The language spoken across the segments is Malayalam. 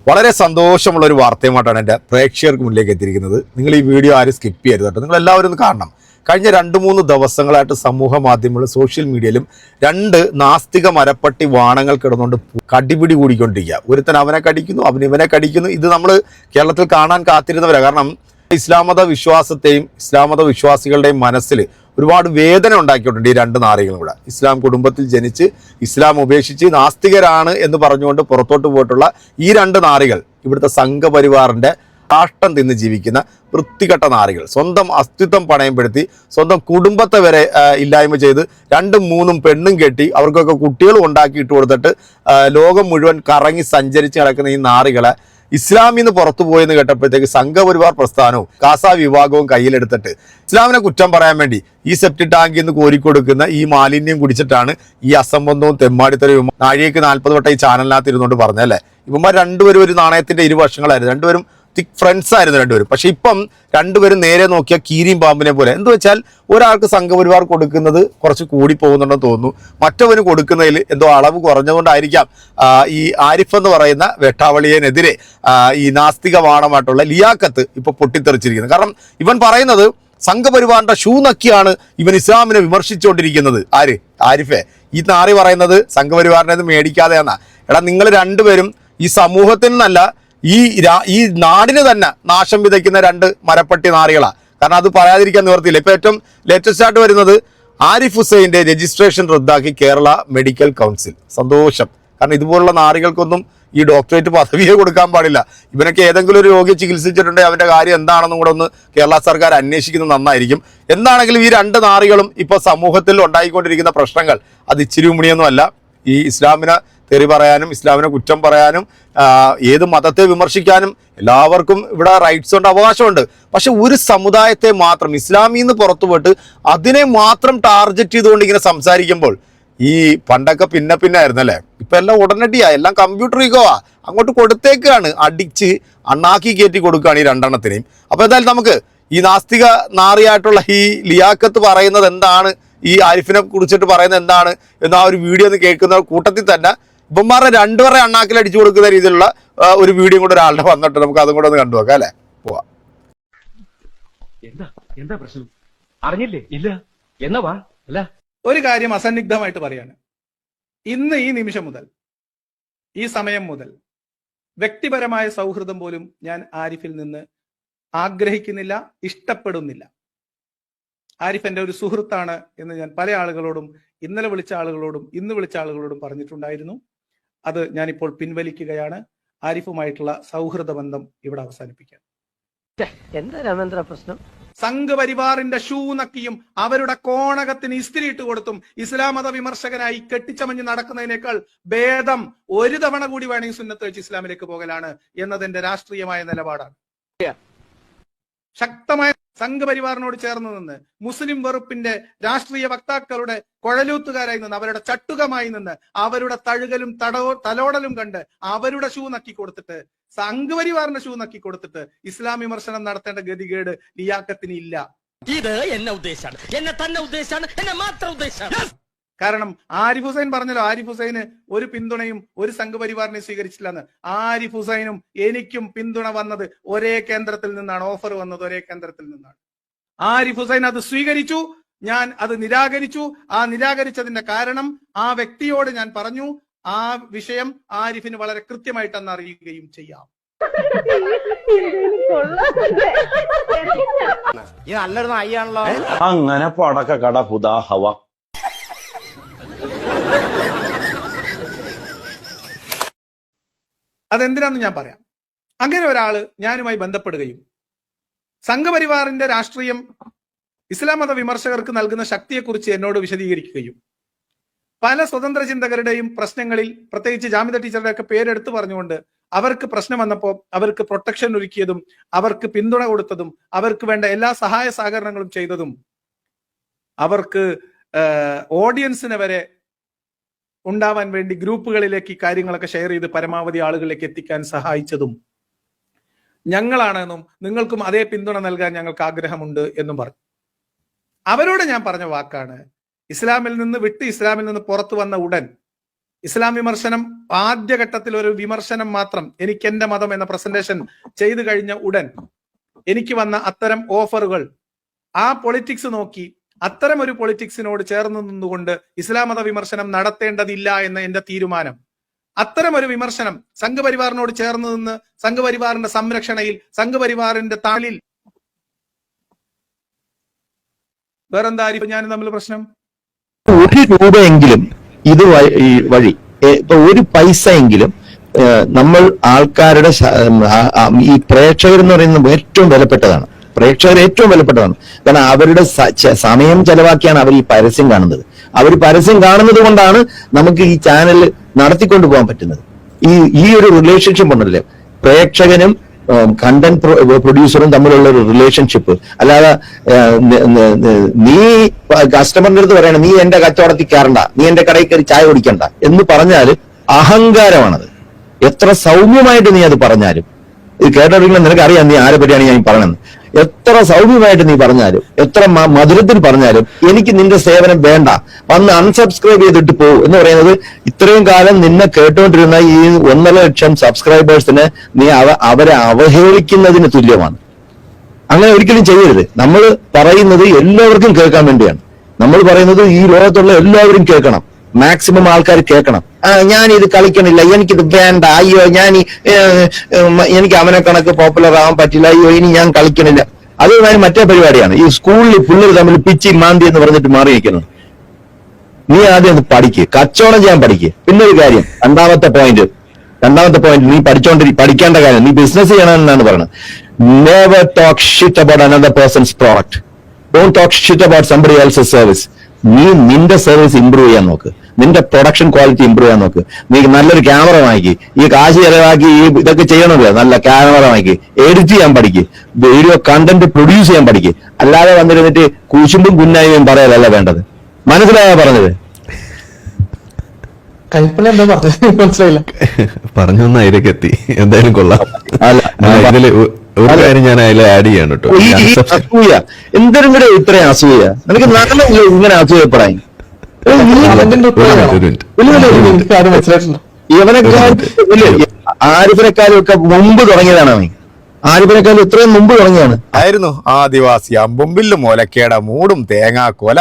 വളരെ സന്തോഷമുള്ള ഒരു വാർത്തയുമായിട്ടാണ് എൻ്റെ പ്രേക്ഷകർക്ക് മുന്നിലേക്ക് എത്തിയിരിക്കുന്നത്. നിങ്ങൾ ഈ വീഡിയോ ആരും സ്കിപ്പ് ചെയ്യരുത് കേട്ടോ. നിങ്ങൾ എല്ലാവരും ഒന്ന് കാണണം. കഴിഞ്ഞ 2-3 ദിവസങ്ങളായിട്ട് സമൂഹ മാധ്യമങ്ങളിലും സോഷ്യൽ മീഡിയയിലും 2 നാസ്തിക മരപ്പട്ടി വാണങ്ങൾ കിടന്നുകൊണ്ട് കടിപിടി കൂടിക്കൊണ്ടിരിക്കുക. ഒരുത്തൻ അവനെ കടിക്കുന്നു, അവൻ ഇവനെ കടിക്കുന്നു. ഇത് നമ്മൾ കേരളത്തിൽ കാണാൻ കാത്തിരുന്നവരാണ്. കാരണം ഇസ്ലാം മത വിശ്വാസത്തെയും ഇസ്ലാം മത വിശ്വാസികളുടെയും മനസ്സിൽ ഒരുപാട് വേദന ഉണ്ടാക്കിയിട്ടുണ്ട് ഈ 2 നാറികളും കൂടെ. ഇസ്ലാം കുടുംബത്തിൽ ജനിച്ച് ഇസ്ലാം ഉപേക്ഷിച്ച് നാസ്തികരാണ് എന്ന് പറഞ്ഞുകൊണ്ട് പുറത്തോട്ട് പോയിട്ടുള്ള ഈ 2 നാറികൾ ഇവിടുത്തെ സംഘപരിവാറിൻ്റെ കാഷ്ടം തിന്ന് ജീവിക്കുന്ന വൃത്തികെട്ട നാറികൾ. സ്വന്തം അസ്തിത്വം പണയപ്പെടുത്തി സ്വന്തം കുടുംബത്തെ വരെ ഇല്ലായ്മ ചെയ്ത് 2-3 പെണ്ണും കെട്ടി അവർക്കൊക്കെ കുട്ടികളും ഉണ്ടാക്കിയിട്ട് കൊടുത്തിട്ട് ലോകം മുഴുവൻ കറങ്ങി സഞ്ചരിച്ച് നടക്കുന്ന ഈ നാറികളെ ഇസ്ലാമിൽ നിന്ന് പുറത്തു പോയെന്ന് കേട്ടപ്പോഴത്തേക്ക് സംഘപരിവാർ പ്രസ്ഥാനവും കാസ വിഭാഗവും കയ്യിലെടുത്തിട്ട് ഇസ്ലാമിനെ കുറ്റം പറയാൻ വേണ്ടി ഈ സെപ്റ്റി ടാങ്കിൽ നിന്ന് കോരിക്കൊടുക്കുന്ന ഈ മാലിന്യം കുടിച്ചിട്ടാണ് ഈ അസംബന്ധവും തെമ്മാടിത്തരവും നാഴികയ്ക്ക് 40 വട്ടം ഈ ചാനലിനകത്ത് ഇരുന്നുകൊണ്ട് പറഞ്ഞല്ലേ. ഇവന്മാർ 2 പേരും ഒരു നാണയത്തിന്റെ ഇരുവശങ്ങളായിരുന്നു. 2 പേരും തിക് ഫ്രണ്ട്സ് ആയിരുന്നു 2 പേരും. പക്ഷെ ഇപ്പം 2 പേരും നേരെ നോക്കിയാൽ കീരിയും പാമ്പിനെ പോലെ. എന്ത് വെച്ചാൽ ഒരാൾക്ക് സംഘപരിവാർ കൊടുക്കുന്നത് കുറച്ച് കൂടി പോകുന്നുണ്ടെന്ന് തോന്നുന്നു, മറ്റവന് കൊടുക്കുന്നതിൽ എന്തോ അളവ് കുറഞ്ഞതുകൊണ്ടായിരിക്കാം ഈ ആരിഫ് എന്ന് പറയുന്ന വെട്ടാവളിയനെതിരെ ഈ നാസ്തിക വാണമായിട്ടുള്ള ലിയാക്കത്ത് ഇപ്പൊ പൊട്ടിത്തെറിച്ചിരിക്കുന്നത്. കാരണം ഇവൻ പറയുന്നത് സംഘപരിവാറിന്റെ ഷൂ നക്കിയാണ് ഇവൻ ഇസ്ലാമിനെ വിമർശിച്ചുകൊണ്ടിരിക്കുന്നത്. ആരിഫെ, ഈ നാറി പറയുന്നത് സംഘപരിവാറിനെ മേടിക്കാതെ എന്നാ. എടാ, നിങ്ങൾ 2 പേരും ഈ സമൂഹത്തിൽ നിന്നല്ല ഈ നാടിന് തന്നെ നാശം വിതയ്ക്കുന്ന 2 മരപ്പട്ടി നാറികളാണ്. കാരണം അത് പറയാതിരിക്കാൻ നിവർത്തിയില്ല. ഇപ്പൊ ഏറ്റവും ലേറ്റസ്റ്റ് ആയിട്ട് വരുന്നത് ആരിഫ് ഹുസൈൻ്റെ രജിസ്ട്രേഷൻ റദ്ദാക്കി കേരള മെഡിക്കൽ കൗൺസിൽ. സന്തോഷം. കാരണം ഇതുപോലുള്ള നാറികൾക്കൊന്നും ഈ ഡോക്ടറേറ്റ് പദവിയെ കൊടുക്കാൻ പാടില്ല. ഇവനൊക്കെ ഏതെങ്കിലും ഒരു രോഗിയെ ചികിത്സിച്ചിട്ടുണ്ടെങ്കിൽ അവന്റെ കാര്യം എന്താണെന്നും കൂടെ ഒന്ന് കേരള സർക്കാർ അന്വേഷിക്കുന്നത് നന്നായിരിക്കും. എന്താണെങ്കിലും ഈ 2 നാറികളും ഇപ്പൊ സമൂഹത്തിൽ ഉണ്ടായിക്കൊണ്ടിരിക്കുന്ന പ്രശ്നങ്ങൾ അത് ഇച്ചിരി ഉമണിയൊന്നുമല്ല. ഈ ഇസ്ലാമിനെ തെറി പറയാനും ഇസ്ലാമിനെ കുറ്റം പറയാനും ഏത് മതത്തെ വിമർശിക്കാനും എല്ലാവർക്കും ഇവിടെ റൈറ്റ്സ് ഉണ്ട്, അവകാശമുണ്ട്. പക്ഷെ ഒരു സമുദായത്തെ മാത്രം ഇസ്ലാമിൽ നിന്ന് പുറത്തു പോയിട്ട് അതിനെ മാത്രം ടാർഗറ്റ് ചെയ്തുകൊണ്ട് ഇങ്ങനെ സംസാരിക്കുമ്പോൾ ഈ പണ്ടൊക്കെ പിന്നെ ആയിരുന്നല്ലേ, ഇപ്പൊ എല്ലാം ഉടനടിയാ, എല്ലാം കമ്പ്യൂട്ടർ യുഗമാ. അങ്ങോട്ട് കൊടുത്തേക്കാണ്, അടിച്ച് അണ്ണാക്കി കയറ്റി കൊടുക്കുകയാണ് ഈ 2 എണ്ണത്തിനെയും. അപ്പൊ എന്തായാലും നമുക്ക് ഈ നാസ്തിക നാറിയായിട്ടുള്ള ഈ ലിയാക്കത്ത് പറയുന്നത് എന്താണ്, ഈ ആരിഫിനെ കുറിച്ചിട്ട് പറയുന്നത് എന്താണ് എന്ന് ആ ഒരു വീഡിയോ ഒന്ന് കേൾക്കുന്ന കൂട്ടത്തിൽ തന്നെ ഇവന്മാരുടെ 2 പേരെ അണ്ണാക്കിൽ അടിച്ചു കൊടുക്കുന്ന രീതിയിലുള്ള ഒരു വീഡിയോ കൂടെ ഒരാളുടെ വന്നിട്ട് നമുക്ക് അതും കൂടെ ഒന്ന് കണ്ടുവെക്കാം അല്ലെ. പോവാ. എന്താ പ്രശ്നം അറിഞ്ഞില്ലേ? ഇല്ല എന്നാ വാ. അല്ല, ഒരു കാര്യം അസന്നിഗ്ധമായിട്ട് പറയാണ്. ഇന്ന് ഈ നിമിഷം മുതൽ, ഈ സമയം മുതൽ വ്യക്തിപരമായ സൗഹൃദം പോലും ഞാൻ ആരിഫിൽ നിന്ന് ആഗ്രഹിക്കുന്നില്ല, ഇഷ്ടപ്പെടുന്നില്ല. ആരിഫ് എൻ്റെ ഒരു സുഹൃത്താണ് എന്ന് ഞാൻ പല ആളുകളോടും, ഇന്നലെ വിളിച്ച ആളുകളോടും ഇന്ന് വിളിച്ച ആളുകളോടും പറഞ്ഞിട്ടുണ്ടായിരുന്നു. അത് ഞാനിപ്പോൾ പിൻവലിക്കുകയാണ്. ആരിഫുമായിട്ടുള്ള സൗഹൃദ ബന്ധം ഇവിടെ അവസാനിപ്പിക്കാം. എന്താ രാമേന്ദ്ര പ്രശ്നം? സംഘപരിവാറിന്റെ ഷൂ നക്കിയും അവരുടെ കോണകത്തിന് ഇസ്തിരിയിട്ട് കൊടുത്തും ഇസ്ലാം മത വിമർശകനായി കെട്ടിച്ചമഞ്ഞ് നടക്കുന്നതിനേക്കാൾ ഭേദം ഒരു തവണ കൂടി വേണമെങ്കിൽ സുന്നത്ത് വെച്ച് ഇസ്ലാമിലേക്ക് പോകലാണ് എന്നതെന്റെ രാഷ്ട്രീയമായ നിലപാടാണ്. ശക്തമായ സംഘപരിവാറിനോട് ചേർന്ന് നിന്ന് മുസ്ലിം വെറുപ്പിന്റെ രാഷ്ട്രീയ വക്താക്കളുടെ കുഴലൂത്തുകാരായി നിന്ന് അവരുടെ ചട്ടുകമായി നിന്ന് അവരുടെ തഴുകലും തലോടലും കണ്ട് അവരുടെ ഷൂ നക്കി കൊടുത്തിട്ട് സംഘപരിവാറിന്റെ ഷൂ നക്കി കൊടുത്തിട്ട് ഇസ്ലാം വിമർശനം നടത്തേണ്ട ഗതികേട് ലിയാക്കത്തിന് ഇല്ല. ഇത് എന്നെ ഉദ്ദേശാണ്, എന്നെ തന്നെ ഉദ്ദേശാണ്, എന്നെ മാത്രം ഉദ്ദേശാണ്. കാരണം ആരിഫ് ഹുസൈൻ പറഞ്ഞല്ലോ, ആരിഫ് ഹുസൈന് ഒരു പിന്തുണയും ഒരു സംഘപരിവാറിനെ സ്വീകരിച്ചില്ലെന്ന്. ആരിഫ് ഹുസൈനും എനിക്കും പിന്തുണ വന്നത് ഒരേ കേന്ദ്രത്തിൽ നിന്നാണ്, ഓഫർ വന്നത് ഒരേ കേന്ദ്രത്തിൽ നിന്നാണ്. ആരിഫ് ഹുസൈൻ അത് സ്വീകരിച്ചു, ഞാൻ അത് നിരാകരിച്ചു. ആ നിരാകരിച്ചതിന്റെ കാരണം ആ വ്യക്തിയോട് ഞാൻ പറഞ്ഞു. ആ വിഷയം ആരിഫിന് വളരെ കൃത്യമായിട്ട് അന്ന് അറിയുകയും ചെയ്യാം. നല്ലൊരു നായിയാണല്ലോ. അങ്ങനെ പടക്ക കട പുതാ ഹവ. അതെന്തിനാന്ന് ഞാൻ പറയാം. അങ്ങനെ ഒരാള് ഞാനുമായി ബന്ധപ്പെടുകയും സംഘപരിവാറിന്റെ രാഷ്ട്രീയം ഇസ്ലാം മത വിമർശകർക്ക് നൽകുന്ന ശക്തിയെക്കുറിച്ച് എന്നോട് വിശദീകരിക്കുകയും പല സ്വതന്ത്ര ചിന്തകരുടെയും പ്രശ്നങ്ങളിൽ, പ്രത്യേകിച്ച് ജാമിദ ടീച്ചറുടെ ഒക്കെ പേരെടുത്ത് പറഞ്ഞുകൊണ്ട് അവർക്ക് പ്രശ്നം വന്നപ്പോൾ അവർക്ക് പ്രൊട്ടക്ഷൻ ഒരുക്കിയതും അവർക്ക് പിന്തുണ കൊടുത്തതും അവർക്ക് വേണ്ട എല്ലാ സഹായ സഹകരണങ്ങളും ചെയ്തതും അവർക്ക് ഓഡിയൻസിനെ വരെ ഉണ്ടാവാൻ വേണ്ടി ഗ്രൂപ്പുകളിലേക്ക് ഈ കാര്യങ്ങളൊക്കെ ഷെയർ ചെയ്ത് പരമാവധി ആളുകളിലേക്ക് എത്തിക്കാൻ സഹായിച്ചതും ഞങ്ങളാണെന്നും നിങ്ങൾക്കും അതേ പിന്തുണ നൽകാൻ ഞങ്ങൾക്ക് ആഗ്രഹമുണ്ട് എന്നും പറഞ്ഞു. അവരോട് ഞാൻ പറഞ്ഞ വാക്കാണ്, ഇസ്ലാമിൽ നിന്ന് വിട്ട് ഇസ്ലാമിൽ നിന്ന് പുറത്തു വന്ന ഉടൻ ഇസ്ലാം വിമർശനം ആദ്യഘട്ടത്തിൽ ഒരു വിമർശനം മാത്രം, എനിക്ക് എന്റെ മതം എന്ന പ്രസന്റേഷൻ ചെയ്തു കഴിഞ്ഞ ഉടൻ എനിക്ക് വന്ന അത്തരം ഓഫറുകൾ, ആ പൊളിറ്റിക്സ് നോക്കി അത്തരം ഒരു പൊളിറ്റിക്സിനോട് ചേർന്ന് നിന്നുകൊണ്ട് ഇസ്ലാം മത വിമർശനം നടത്തേണ്ടതില്ല എന്ന എന്റെ തീരുമാനം, അത്തരം ഒരു വിമർശനം സംഘപരിവാറിനോട് ചേർന്ന് നിന്ന് സംഘപരിവാറിന്റെ സംരക്ഷണയിൽ സംഘപരിവാറിന്റെ താളിൽ വേറെന്താ ഞാൻ തമ്മിൽ പ്രശ്നം? 1 രൂപയെങ്കിലും ഇത് വഴി ഇപ്പൊ 1 പൈസ എങ്കിലും നമ്മൾ ആൾക്കാരുടെ ഈ പ്രേക്ഷകർ എന്ന് പറയുന്നത് ഏറ്റവും വിലപ്പെട്ടതാണ്. പ്രേക്ഷകർ ഏറ്റവും വിലപ്പെട്ടതാണ്. കാരണം അവരുടെ സമയം ചെലവാക്കിയാണ് അവർ ഈ പരസ്യം കാണുന്നത്. അവർ പരസ്യം കാണുന്നത് കൊണ്ടാണ് നമുക്ക് ഈ ചാനൽ നടത്തിക്കൊണ്ടു പോകാൻ പറ്റുന്നത്. ഈ ഒരു റിലേഷൻഷിപ്പ് ഉണ്ടല്ലോ, പ്രേക്ഷകനും കണ്ടന്റ് പ്രൊഡ്യൂസറും തമ്മിലുള്ള ഒരു റിലേഷൻഷിപ്പ്. അല്ലാതെ നീ കസ്റ്റമറിന്റെ അടുത്ത് പറയണം നീ എന്റെ കച്ചവടത്തിൽ കയറണ്ട, നീ എന്റെ കടയിൽ കയറി ചായ കുടിക്കണ്ട എന്ന് പറഞ്ഞാൽ അഹങ്കാരമാണത്. എത്ര സൗമ്യമായിട്ട് നീ അത് പറഞ്ഞാലും, ഇത് കേട്ടോടിക്കണം, നിനക്ക് അറിയാം നീ ആരെ പറ്റിയാണ് ഞാൻ പറയണെന്ന്. എത്ര സൗമ്യമായിട്ട് നീ പറഞ്ഞാലും, എത്ര മധുരത്തിൽ പറഞ്ഞാലും എനിക്ക് നിന്റെ സേവനം വേണ്ട, വന്ന് അൺസബ്സ്ക്രൈബ് ചെയ്തിട്ട് പോകും എന്ന് പറയുന്നത് ഇത്രയും കാലം നിന്നെ കേട്ടുകൊണ്ടിരുന്ന ഈ 1.5 ലക്ഷം സബ്സ്ക്രൈബേഴ്സിന് നീ അവരെ അവഹേളിക്കുന്നതിന് തുല്യമാണ്. അങ്ങനെ ഒരിക്കലും ചെയ്യരുത്. നമ്മൾ പറയുന്നത് എല്ലാവർക്കും കേൾക്കാൻ വേണ്ടിയാണ്. നമ്മൾ പറയുന്നത് ഈ ലോകത്തുള്ള എല്ലാവരും കേൾക്കണം, മാക്സിമം ആൾക്കാർ കേൾക്കണം. ഞാൻ ഇത് കളിക്കണില്ല, എനിക്കിത് വേണ്ട, അയ്യോ എനിക്ക് അവനെ കണക്ക് പോപ്പുലർ ആവാൻ പറ്റില്ല, അയ്യോ ഇനി ഞാൻ കളിക്കണില്ല. അത് മറ്റേ പരിപാടിയാണ്. ഈ സ്കൂളിൽ പിള്ളേർ തമ്മിൽ പിച്ചി മാന്തി എന്ന് പറഞ്ഞിട്ട് മാറി നിൽക്കുന്നത്. നീ ആദ്യം ഒന്ന് പഠിക്ക്, കച്ചവടം ചെയ്യാൻ പഠിക്ക്. പിന്നെ ഒരു കാര്യം, രണ്ടാമത്തെ പോയിന്റ് നീ പഠിക്കേണ്ട കാര്യം, നീ ബിസിനസ് ചെയ്യണമെന്നാണ് പറയുന്നത്. Never talk shit about another person's product. Don't talk shit about somebody else's service. നീ നിന്റെ സർവീസ് ഇംപ്രൂവ് ചെയ്യാൻ നോക്ക്, നിന്റെ പ്രൊഡക്ഷൻ ക്വാളിറ്റി ഇംപ്രൂവ് ചെയ്യാൻ നോക്ക്. നീ നല്ലൊരു ക്യാമറ വാങ്ങിക്ക്, ഈ കാശ് ചെലവാക്കി ഈ ഇതൊക്കെ ചെയ്യണമല്ലോ, നല്ല ക്യാമറ വാങ്ങിക്ക്, എഡിറ്റ് ചെയ്യാൻ പഠിക്ക്, വീഡിയോ കണ്ടന്റ് പ്രൊഡ്യൂസ് ചെയ്യാൻ പഠിക്ക്. അല്ലാതെ വന്നിരുന്നിട്ട് കൂശുമ്പും കുന്നായും പറയലല്ല വേണ്ടത്. മനസ്സിലായോ പറഞ്ഞത്? കൈപ്പള്ളി എന്താ പറഞ്ഞത് മനസ്സിലായില്ല. പറഞ്ഞു അതിലേക്ക് എത്തി. എന്തായാലും കൊള്ളാം. ഇതില് ഒരു കാര്യം ഞാൻ അതിൽ ആഡ് ചെയ്യാണ് കേട്ടോ. അസൂയ എന്തിനും കൂടെ ഇത്രയും അസൂയ നിനക്ക് നല്ല ഇങ്ങനെ അസൂയപ്പെടാൻ. ആരിഫിനെക്കാളും ഒക്കെ മുമ്പ് തുടങ്ങിയതാണ് അവൻ. ആരിഫിനെക്കാളും ഇത്രയും മുമ്പ് തുടങ്ങിയാണ്. ആയിരുന്നു ആദിവാസി അമ്പുമ്പില്ല് മുലക്കേട മൂടും തേങ്ങാക്കൊല.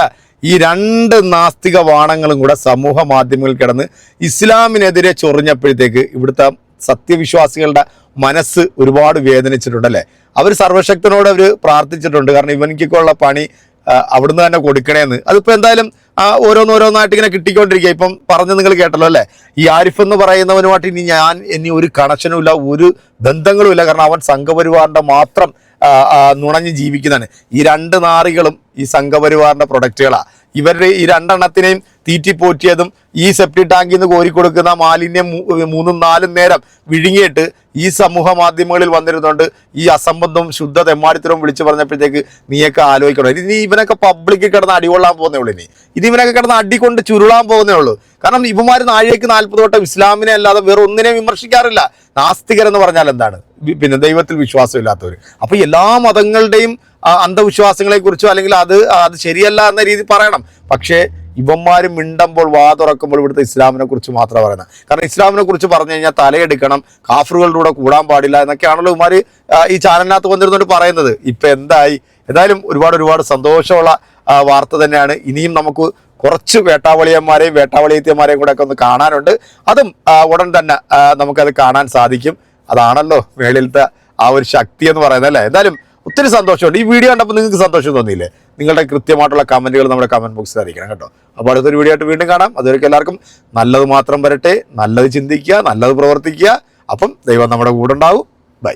ഈ 2 നാസ്തിക വാണങ്ങളും കൂടെ സമൂഹ മാധ്യമങ്ങളിൽ കിടന്ന് ഇസ്ലാമിനെതിരെ ചൊറിഞ്ഞപ്പോഴത്തേക്ക് ഇവിടുത്തെ സത്യവിശ്വാസികളുടെ മനസ്സ് ഒരുപാട് വേദനിച്ചിട്ടുണ്ടല്ലേ. അവർ സർവശക്തനോട് അവർ പ്രാർത്ഥിച്ചിട്ടുണ്ട്. കാരണം ഇവനിക്കൊക്കെ ഉള്ള പണി അവിടുന്ന് തന്നെ കൊടുക്കണേന്ന്. അതിപ്പോൾ എന്തായാലും ഓരോന്നായിട്ട് ഇങ്ങനെ കിട്ടിക്കൊണ്ടിരിക്കുക. ഇപ്പം പറഞ്ഞ് നിങ്ങൾ കേട്ടല്ലോ അല്ലേ, ഈ ആരിഫ് എന്ന് പറയുന്നവനുമായിട്ട് ഇനി ഒരു കണക്ഷനും ഇല്ല, ഒരു ബന്ധങ്ങളും ഇല്ല. കാരണം അവൻ സംഘപരിവാറിന്റെ മാത്രം നുണഞ്ഞ് ജീവിക്കുന്നതാണ്. ഈ 2 നാറികളും ഈ സംഘപരിവാറിന്റെ പ്രൊഡക്റ്റുകളാണ്. ഇവരുടെ ഈ 2 എണ്ണത്തിനെയും തീറ്റിപ്പോറ്റിയതും ഈ സെപ്റ്റി ടാങ്കിൽ നിന്ന് കോരിക്കൊടുക്കുന്ന മാലിന്യം 3-4 നേരം വിഴുങ്ങിയിട്ട് ഈ സമൂഹ മാധ്യമങ്ങളിൽ വന്നിരുന്നുകൊണ്ട് ഈ അസംബന്ധവും ശുദ്ധ തെമ്മാടിത്തരവും വിളിച്ചു പറഞ്ഞപ്പോഴത്തേക്ക് നീയൊക്കെ ആലോചിക്കണം. ഇനി ഇവനൊക്കെ പബ്ലിക്കിൽ കിടന്ന് അടികൊള്ളാൻ പോകുന്നേ ഉള്ളൂ. ഇനി ഇവനൊക്കെ കിടന്ന് അടികൊണ്ട് ചുരുളാൻ പോകുന്നേ ഉള്ളൂ. കാരണം ഇവന്മാർ നാഴികയ്ക്ക് 40 വട്ടം ഇസ്ലാമിനെ അല്ലാതെ വേറെ ഒന്നിനെ വിമർശിക്കാറില്ല. നാസ്തികരെന്ന് പറഞ്ഞാൽ എന്താണ്? പിന്നെ ദൈവത്തിൽ വിശ്വാസമില്ലാത്തവർ. അപ്പൊ എല്ലാ മതങ്ങളുടെയും അന്ധവിശ്വാസങ്ങളെ കുറിച്ചോ അല്ലെങ്കിൽ അത് ശരിയല്ല എന്ന രീതി പറയണം. പക്ഷേ ഇവന്മാർ മിണ്ടുമ്പോൾ വാ തുറക്കുമ്പോൾ ഇവിടുത്തെ ഇസ്ലാമിനെ കുറിച്ച് മാത്രമാണ് പറയുന്നത്. കാരണം ഇസ്ലാമിനെ കുറിച്ച് പറഞ്ഞു കഴിഞ്ഞാൽ തലയെടുക്കണം, കാഫറുകളുടെ കൂടാൻ പാടില്ല എന്നൊക്കെയാണല്ലോ ഇവന്മാർ ഈ ചാനലിനകത്ത് വന്നിരുന്നോണ്ട് പറയുന്നത്. ഇപ്പൊ എന്തായാലും ഒരുപാട് സന്തോഷമുള്ള വാർത്ത തന്നെയാണ്. ഇനിയും നമുക്ക് കുറച്ച് വേട്ടാവളിയന്മാരെയും വേട്ടാവളിയത്തിയന്മാരെയും കൂടെ ഒക്കെ ഒന്ന് കാണാനുണ്ട്. അതും ഉടൻ തന്നെ നമുക്കത് കാണാൻ സാധിക്കും. അതാണല്ലോ മേളിലത്തെ ആ ഒരു ശക്തി എന്ന് പറയുന്നത് അല്ലേ. എന്തായാലും ഒത്തിരി സന്തോഷമുണ്ട്. ഈ വീഡിയോ കണ്ടപ്പോൾ നിങ്ങൾക്ക് സന്തോഷം തോന്നിയില്ലേ? നിങ്ങളുടെ കൃത്യമായിട്ടുള്ള കമന്റുകൾ നമ്മുടെ കമന്റ് ബോക്സിൽ അറിയിക്കണം കേട്ടോ. അപ്പോൾ അടുത്തൊരു വീഡിയോ ആയിട്ട് വീണ്ടും കാണാം. അതുവരെയ്ക്കും എല്ലാവർക്കും നല്ലത് മാത്രം വരട്ടെ, നല്ലത് ചിന്തിക്കുക, നല്ലത് പ്രവർത്തിക്കുക. അപ്പം ദൈവം നമ്മുടെ കൂടെ ഉണ്ടാവും. ബൈ.